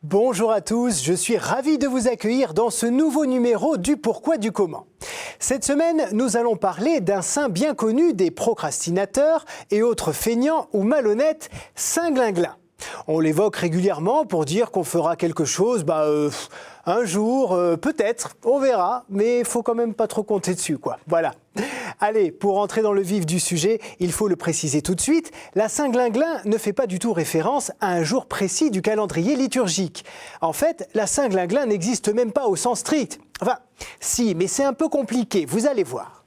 Bonjour à tous, je suis ravi de vous accueillir dans ce nouveau numéro du Pourquoi du Comment. Cette semaine, nous allons parler d'un saint bien connu des procrastinateurs et autres feignants ou malhonnêtes, Saint Glinglin. On l'évoque régulièrement pour dire qu'on fera quelque chose, un jour, peut-être, on verra, mais il faut quand même pas trop compter dessus, quoi. Voilà. Allez, pour entrer dans le vif du sujet, il faut le préciser tout de suite, la Saint Glinglin ne fait pas du tout référence à un jour précis du calendrier liturgique. En fait, la Saint Glinglin n'existe même pas au sens strict. Enfin, si, mais c'est un peu compliqué, vous allez voir.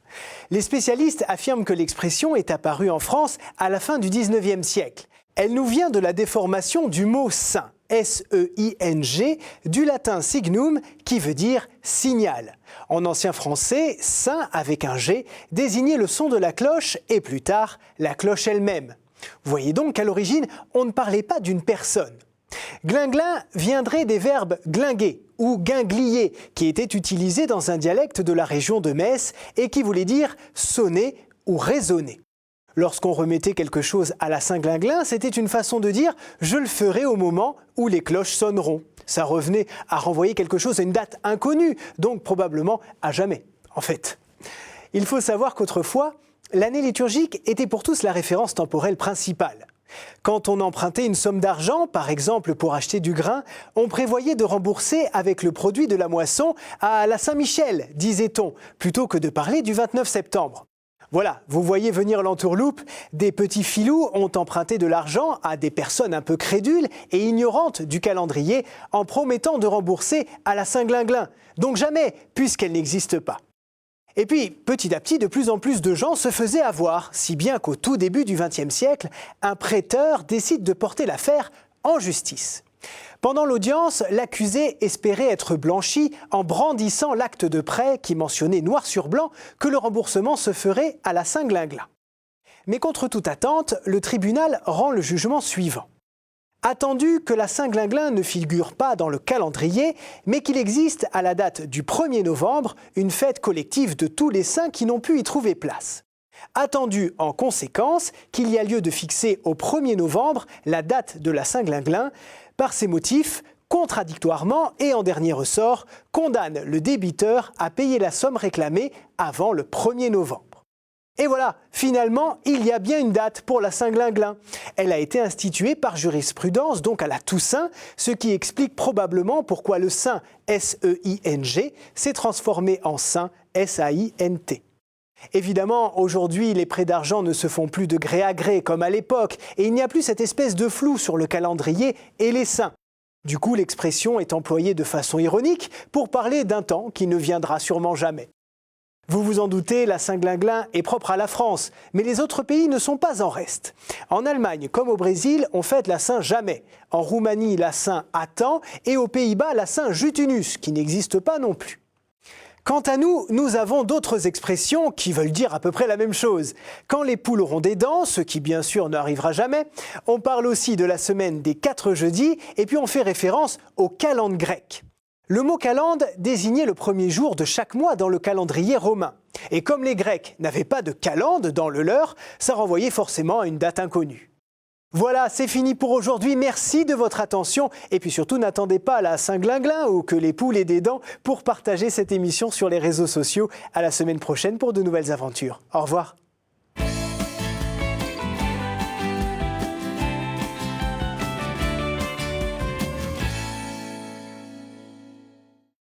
Les spécialistes affirment que l'expression est apparue en France à la fin du 19e siècle. Elle nous vient de la déformation du mot saint, S-E-I-N-G, du latin signum, qui veut dire signal. En ancien français, saint avec un G désignait le son de la cloche et plus tard, la cloche elle-même. Vous voyez donc qu'à l'origine, on ne parlait pas d'une personne. Glinglin viendrait des verbes glinguer ou guinglier, qui étaient utilisés dans un dialecte de la région de Metz et qui voulait dire sonner ou résonner. Lorsqu'on remettait quelque chose à la Saint Glinglin, c'était une façon de dire « je le ferai au moment où les cloches sonneront ». Ça revenait à renvoyer quelque chose à une date inconnue, donc probablement à jamais, en fait. Il faut savoir qu'autrefois, l'année liturgique était pour tous la référence temporelle principale. Quand on empruntait une somme d'argent, par exemple pour acheter du grain, on prévoyait de rembourser avec le produit de la moisson à la Saint-Michel, disait-on, plutôt que de parler du 29 septembre. Voilà, vous voyez venir l'entourloupe, des petits filous ont emprunté de l'argent à des personnes un peu crédules et ignorantes du calendrier en promettant de rembourser à la Saint Glinglin. Donc jamais, puisqu'elle n'existe pas. Et puis, petit à petit, de plus en plus de gens se faisaient avoir, si bien qu'au tout début du XXe siècle, un prêteur décide de porter l'affaire en justice. Pendant l'audience, l'accusé espérait être blanchi en brandissant l'acte de prêt qui mentionnait noir sur blanc que le remboursement se ferait à la Saint Glinglin. Mais contre toute attente, le tribunal rend le jugement suivant. Attendu que la Saint Glinglin ne figure pas dans le calendrier, mais qu'il existe à la date du 1er novembre une fête collective de tous les saints qui n'ont pu y trouver place. Attendu en conséquence qu'il y a lieu de fixer au 1er novembre la date de la Saint Glinglin. Par ces motifs, contradictoirement et en dernier ressort, condamne le débiteur à payer la somme réclamée avant le 1er novembre. Et voilà, finalement, il y a bien une date pour la Saint Glinglin. Elle a été instituée par jurisprudence, donc à la Toussaint, ce qui explique probablement pourquoi le saint S-E-I-N-G s'est transformé en saint S-A-I-N-T. Évidemment, aujourd'hui, les prêts d'argent ne se font plus de gré à gré comme à l'époque et il n'y a plus cette espèce de flou sur le calendrier et les saints. Du coup, l'expression est employée de façon ironique pour parler d'un temps qui ne viendra sûrement jamais. Vous vous en doutez, la Saint Glinglin est propre à la France, mais les autres pays ne sont pas en reste. En Allemagne, comme au Brésil, on fête la Saint Jamais. En Roumanie, la Saint Attend et aux Pays-Bas, la Saint Jutunus, qui n'existe pas non plus. Quant à nous, nous avons d'autres expressions qui veulent dire à peu près la même chose. Quand les poules auront des dents, ce qui bien sûr n'arrivera jamais, on parle aussi de la semaine des 4 jeudis et puis on fait référence au calende grec. Le mot calende désignait le premier jour de chaque mois dans le calendrier romain. Et comme les Grecs n'avaient pas de calende dans le leur, ça renvoyait forcément à une date inconnue. Voilà, c'est fini pour aujourd'hui. Merci de votre attention. Et puis surtout, n'attendez pas la Saint Glinglin ou que les poules aient des dents pour partager cette émission sur les réseaux sociaux. À la semaine prochaine pour de nouvelles aventures. Au revoir.